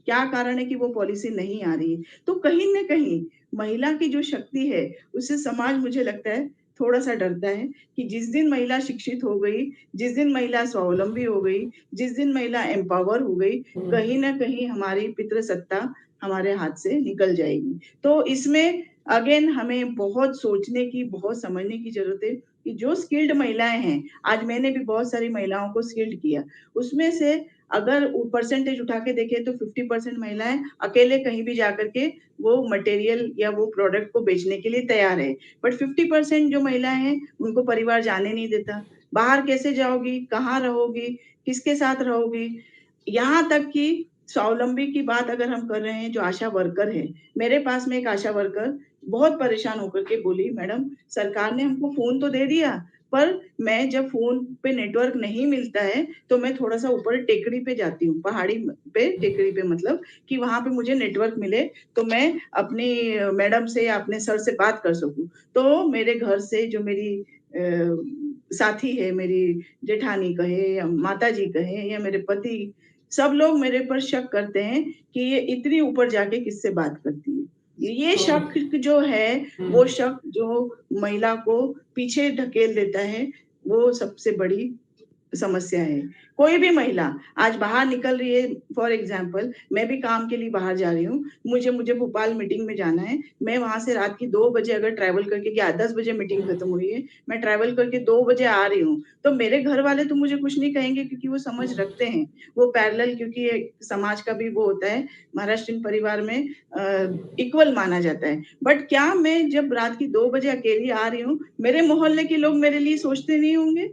क्या कारण है कि वो पॉलिसी नहीं आ रही है? तो कहीं न कहीं महिला की जो शक्ति है उससे समाज मुझे लगता है थोड़ा सा डरता है कि जिस दिन महिला शिक्षित हो गई, जिस दिन महिला स्वावलंबी हो गई, जिस दिन महिला एम्पावर हो गई, कहीं ना कहीं हमारी पितृसत्ता हमारे हाथ से निकल जाएगी। तो इसमें अगेन हमें बहुत सोचने की, बहुत समझने की जरूरत है कि जो स्किल्ड महिलाएं हैं, आज मैंने भी बहुत सारी महिलाओं को स्किल्ड किया, उसमें से अगर परसेंटेज उठा के देखें तो 50% महिलाएं अकेले कहीं भी जाकर के वो मटेरियल या वो प्रोडक्ट को बेचने के लिए तैयार है, बट 50% जो महिलाएं हैं उनको परिवार जाने नहीं देता। बाहर कैसे जाओगी, कहाँ रहोगी, किसके साथ रहोगी? यहाँ तक कि स्वावलंबी की बात अगर हम कर रहे हैं, जो आशा वर्कर है, मेरे पास में एक आशा वर्कर बहुत परेशान होकर के बोली, मैडम सरकार ने हमको फोन तो दे दिया, पर मैं जब फोन पे नेटवर्क नहीं मिलता है तो मैं थोड़ा सा ऊपर टेकड़ी पे जाती हूँ, पहाड़ी पे, टेकड़ी पे मतलब कि वहां पे मुझे नेटवर्क मिले तो मैं अपनी मैडम से या अपने सर से बात कर सकूं। तो मेरे घर से जो मेरी साथी है, मेरी जेठानी कहे या माता जी कहे या मेरे पति, सब लोग मेरे पर शक करते हैं कि ये इतनी ऊपर जाके किससे बात करती है। ये शक जो है, वो शक जो महिला को पीछे ढकेल देता है, वो सबसे बड़ी समस्या है। कोई भी महिला आज बाहर निकल रही है, फॉर एग्जाम्पल मैं भी काम के लिए बाहर जा रही हूँ, मुझे भोपाल मीटिंग में जाना है, मैं वहां से रात की 2 बजे अगर ट्रैवल करके गया, 10 बजे मीटिंग खत्म हुई है, मैं ट्रैवल करके 2 बजे आ रही हूँ, तो मेरे घर वाले तो मुझे कुछ नहीं कहेंगे क्योंकि वो समझ रखते हैं, वो पैरेलल, क्योंकि समाज का भी वो होता है, महाराष्ट्रीयन परिवार में इक्वल माना जाता है। बट क्या मैं जब रात की 2 बजे अकेली आ रही हूँ, मेरे मोहल्ले के लोग मेरे लिए सोचते नहीं होंगे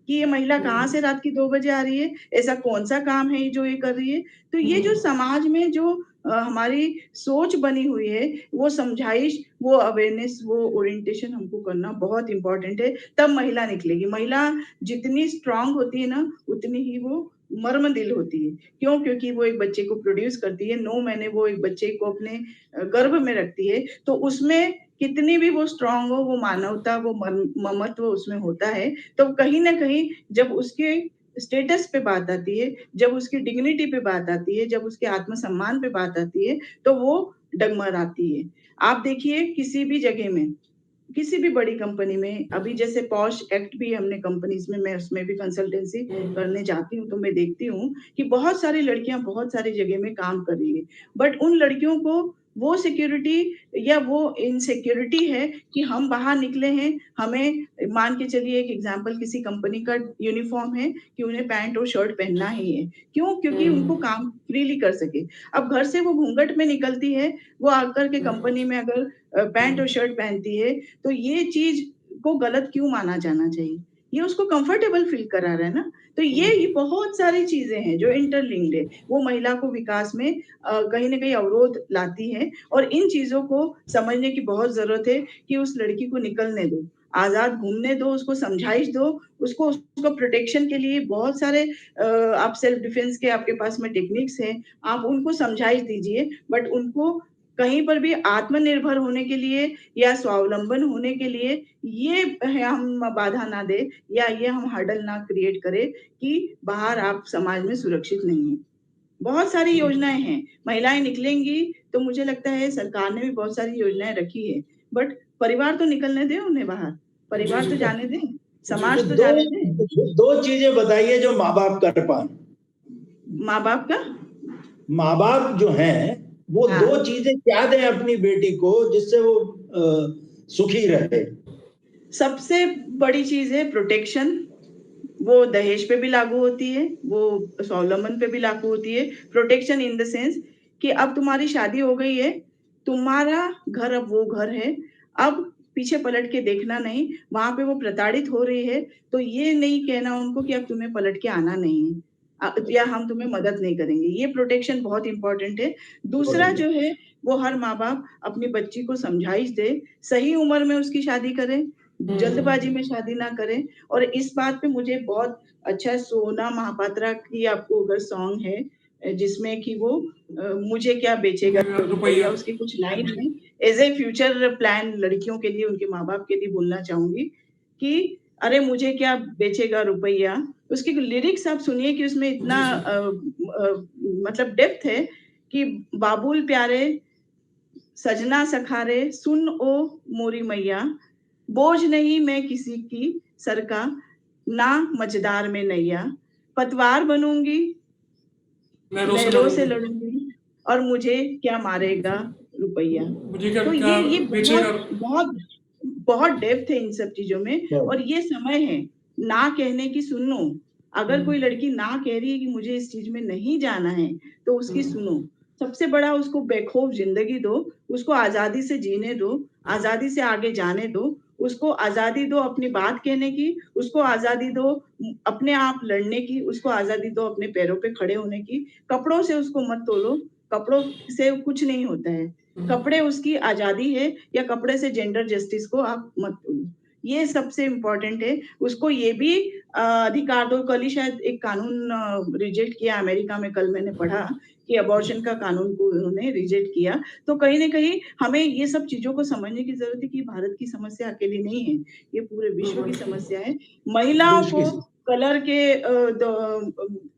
कि ये महिला कहाँ से रात की 2 बजे आ रही है, ऐसा कौन सा काम है जो ये कर रही है? तो ये जो समाज में जो हमारी सोच बनी हुई है, वो समझाइश, वो अवेयरनेस, वो ओरिएंटेशन हमको करना बहुत इम्पोर्टेंट है, तब महिला निकलेगी। महिला जितनी स्ट्रांग होती है ना, उतनी ही वो मर्म दिल होती है। क्यों? क्योंकि वो एक बच्चे को प्रोड्यूस करती है, 9 महीने वो एक बच्चे को अपने गर्भ में रखती है, तो उसमें कितनी भी वो स्ट्रांग हो, वो मानवता, वो ममत्व उसमें होता है, तो कहीं ना कहीं जब उसके स्टेटस पे बात आती है, जब उसकी डिग्निटी पे बात आती है, जब उसके आत्मसम्मान पे बात आती है, तो वो डगमगाती है। आप देखिए किसी भी जगह में, किसी भी बड़ी कंपनी में, अभी जैसे पॉश एक्ट भी हमने कंपनीज में, मैं उसमें भी कंसल्टेंसी करने जाती हूँ, तो मैं देखती हूँ कि बहुत सारी लड़कियां बहुत सारी जगह में काम कर रही है, बट उन लड़कियों को वो सिक्योरिटी या वो इनसिक्योरिटी है कि हम बाहर निकले हैं, हमें मान के चलिए एक एग्जांपल, किसी कंपनी का यूनिफॉर्म है कि उन्हें पैंट और शर्ट पहनना ही है। क्यों? क्योंकि उनको काम फ्रीली कर सके। अब घर से वो घूंघट में निकलती है, वो आकर के कंपनी में अगर पैंट और शर्ट पहनती है, तो ये चीज को गलत क्यों माना जाना चाहिए? ये उसको कंफर्टेबल फील करा रहा है ना। तो ये बहुत सारी चीजें हैं जो इंटरलिंक्ड है, वो महिला को विकास में कहीं ना कहीं अवरोध लाती है, और इन चीजों को समझने की बहुत जरूरत है कि उस लड़की को निकलने दो, आजाद घूमने दो, उसको समझाइश दो, उसको प्रोटेक्शन के लिए बहुत सारे आप सेल्फ डिफेंस के आपके पास में टेक्निक्स हैं, आप उनको समझाइश दीजिए, बट उनको कहीं पर भी आत्मनिर्भर होने के लिए या स्वावलंबन होने के लिए ये हम बाधा ना दे, या ये हम हर्डल ना क्रिएट करें कि बाहर आप समाज में सुरक्षित नहीं है। बहुत सारी योजनाएं हैं, महिलाएं निकलेंगी तो मुझे लगता है सरकार ने भी बहुत सारी योजनाएं रखी है, बट परिवार तो निकलने दें उन्हें बाहर, परिवार तो जाने दें, समाज तो जाने दें। दो चीजें बताइए जो माँ बाप कर पाए। माँ बाप का, माँ बाप जो हैं वो हाँ। 2 चीजें क्या दें अपनी बेटी को जिससे वो सुखी रहे? सबसे बड़ी चीज है प्रोटेक्शन, वो दहेज पे भी लागू होती है, वो स्वावलंबन पे भी लागू होती है। प्रोटेक्शन इन द सेंस कि अब तुम्हारी शादी हो गई है, तुम्हारा घर अब वो घर है, अब पीछे पलट के देखना नहीं, वहां पे वो प्रताड़ित हो रही है तो ये नहीं कहना उनको कि अब तुम्हें पलट के आना नहीं है, या हम तुम्हें मदद नहीं करेंगे। ये प्रोटेक्शन बहुत इंपॉर्टेंट है। दूसरा जो है, वो हर माँ बाप अपनी बच्ची को समझाइश दे, सही उम्र में उसकी शादी करें, जल्दबाजी में शादी ना करें। और इस बात पे मुझे बहुत अच्छा सोना महापात्रा की आपको अगर सॉन्ग है जिसमें कि वो मुझे क्या बेचेगा रुपया, उसकी कुछ लाइन है, एज ए फ्यूचर प्लान लड़कियों के लिए, उनके माँ बाप के लिए बोलना चाहूंगी कि अरे मुझे क्या बेचेगा रुपया। उसकी लिरिक्स आप सुनिए कि उसमें इतना मतलब डेप्थ है कि बाबुल प्यारे सजना सखारे सुन ओ मोरी मैया, बोझ नहीं मैं किसी की सर का, ना मझदार में नैया, पतवार बनूंगी लहरों से लड़ूंगी, और मुझे क्या मारेगा रुपया। मुझे क्या तो क्या ये बेचेगा। बहुत बहुत बहुत डेप्थ है इन सब चीजों में। और ये समय है ना कहने की, सुनो। अगर कोई लड़की ना कह रही है कि मुझे इस चीज में नहीं जाना है, तो उसकी सुनो। सबसे बड़ा उसको बेखौफ जिंदगी दो, उसको आजादी से जीने दो, आजादी से आगे जाने दो, उसको आजादी दो अपनी बात कहने की, उसको आजादी दो अपने आप लड़ने की, उसको आजादी दो अपने पैरों पे खड़े होने की। कपड़ों से उसको मत तोलो, कपड़ों से कुछ नहीं होता है। कपड़े उसकी आजादी है, या कपड़े से जेंडर जस्टिस को आप मत तोलो। ये सबसे इम्पोर्टेंट है। उसको ये भी अधिकार दो। कल ही शायद एक कानून रिजेक्ट किया अमेरिका में, कल मैंने पढ़ा कि अबॉर्शन का कानून को उन्होंने रिजेक्ट किया। तो कहीं ना कहीं हमें ये सब चीजों को समझने की जरूरत है कि भारत की समस्या अकेली नहीं है, ये पूरे विश्व की समस्या है। महिलाओं को कलर के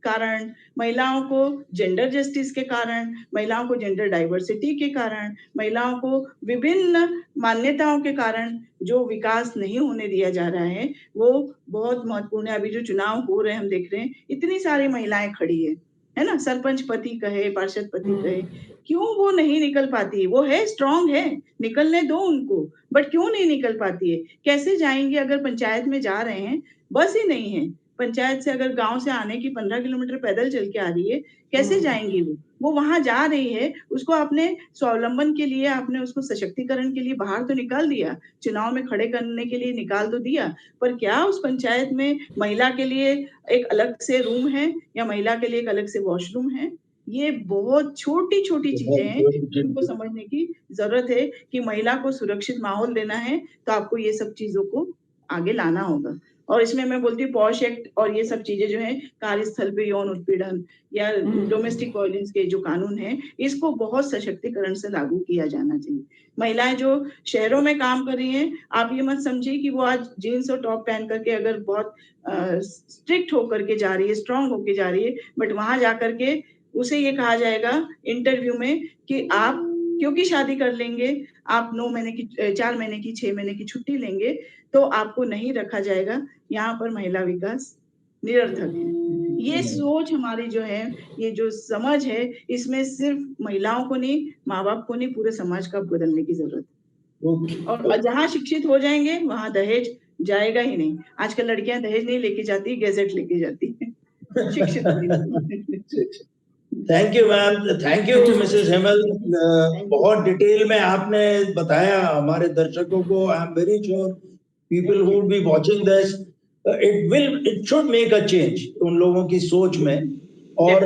कारण, महिलाओं को जेंडर जस्टिस के कारण, महिलाओं को जेंडर डाइवर्सिटी के कारण, महिलाओं को विभिन्न मान्यताओं के कारण जो विकास नहीं होने दिया जा रहा है, वो बहुत महत्वपूर्ण है। अभी जो चुनाव हो रहे हैं हम देख रहे हैं, इतनी सारी महिलाएं खड़ी है ना, सरपंच पति कहे, पार्षद पति कहे, क्यों वो नहीं निकल पाती? वो है स्ट्रांग है, निकलने दो उनको, बट क्यों नहीं निकल पाती है? कैसे जाएंगे? अगर पंचायत में जा रहे हैं, बस ही नहीं है, पंचायत से अगर गांव से आने की 15 किलोमीटर पैदल चल के आ रही है, कैसे जाएंगी? वो वहां जा रही है, उसको अपने स्वावलंबन के लिए, आपने उसको सशक्तिकरण के लिए बाहर तो निकाल दिया, चुनाव में खड़े करने के लिए निकाल तो दिया, पर क्या उस पंचायत में महिला के लिए एक अलग से रूम है, या महिला के लिए एक अलग से वॉशरूम है? ये बहुत छोटी छोटी चीजें हैं जिनको समझने की जरूरत है कि महिला को सुरक्षित माहौल देना है, तो आपको ये सब चीजों को आगे लाना होगा। और इसमें मैं बोलती हूँ पॉश एक्ट और ये सब चीजें जो है, कार्यस्थल पे यौन उत्पीड़न या डोमेस्टिक वायलेंस के जो कानून है, इसको बहुत सशक्तिकरण से लागू किया जाना चाहिए। महिलाएं जो शहरों में काम कर रही हैं, आप ये मत समझिए कि वो आज जीन्स और टॉप पहन करके अगर बहुत स्ट्रिक्ट होकर के जा रही है, स्ट्रांग होकर जा रही है, बट वहां जाकर के उसे ये कहा जाएगा इंटरव्यू में कि आप क्योंकि शादी कर लेंगे, आप 9 महीने की, 4 महीने की, 6 महीने की छुट्टी लेंगे, तो आपको नहीं रखा जाएगा। यहाँ पर महिला विकास निरर्थक है। ये सोच हमारी जो है, ये जो समझ है, इसमें सिर्फ महिलाओं को नहीं, माँ बाप को नहीं, पूरे समाज का बदलने की जरूरत है। और जहाँ शिक्षित हो जाएंगे, वहां दहेज जाएगा ही नहीं। आजकल लड़कियां दहेज नहीं लेके जाती, गैजेट लेके जाती है। शिक्षित thank you ma'am, thank you Mrs Hemal. बहुत डिटेल में आपने बताया हमारे दर्शकों को। I am very sure people who will be watching this, it should make a change उन लोगों की सोच में। और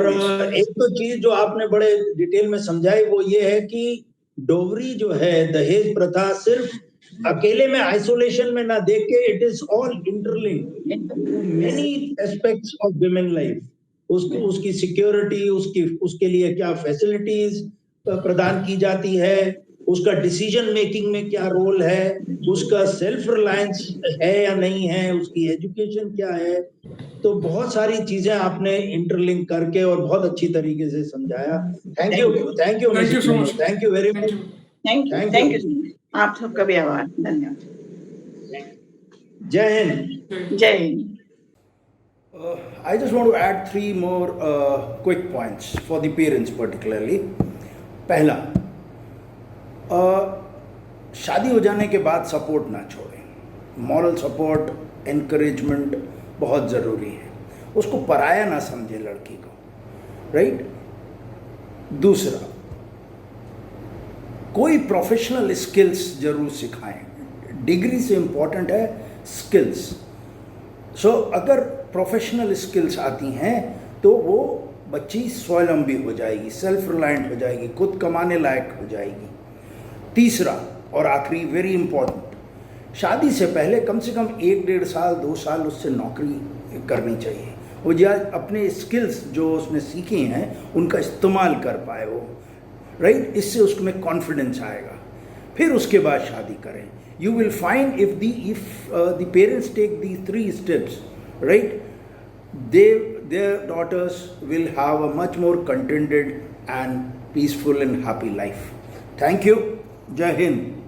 एक तो चीज जो आपने बड़े डिटेल में समझाई वो ये है कि डोवरी जो है, दहेज प्रथा, सिर्फ अकेले में आइसोलेशन में ना देख के, it is all interlinked to many aspects of women life. उसकी सिक्योरिटी, उसके लिए क्या फैसिलिटीज प्रदान की जाती है, उसका डिसीजन मेकिंग में क्या रोल है, उसका सेल्फ रिलायंस है या नहीं है, उसकी एजुकेशन क्या है। तो बहुत सारी चीजें आपने इंटरलिंक करके और बहुत अच्छी तरीके से समझाया। Thank you thank you so much, thank you very much. Thank you. आप सबका भी आभार, धन्यवाद। जय हिंद। जय Hind. I just want to add 3 more quick points for the parents particularly. पहला, शादी हो जाने के बाद सपोर्ट ना छोड़ें। मॉरल सपोर्ट, एनकरेजमेंट बहुत ज़रूरी है। उसको पराया ना समझें लड़की को, राइट? दूसरा, कोई प्रोफेशनल स्किल्स जरूर सिखाएं। डिग्री से इम्पोर्टेंट है स्किल्स। सो अगर प्रोफेशनल स्किल्स आती हैं तो वो बच्ची स्वावलंबी हो जाएगी, सेल्फ रिलायंट हो जाएगी, खुद कमाने लायक हो जाएगी। तीसरा और आखिरी, वेरी इंपॉर्टेंट, शादी से पहले कम से कम 1-1.5 साल 2 साल उससे नौकरी करनी चाहिए। वो अपने स्किल्स जो उसने सीखे हैं उनका इस्तेमाल कर पाए वो, राइट? इससे उसमें कॉन्फिडेंस आएगा। फिर उसके बाद शादी करें। You will find if the parents take these 3 steps, right, their daughters will have a much more contented and peaceful and happy life. Thank you. जय हिंद।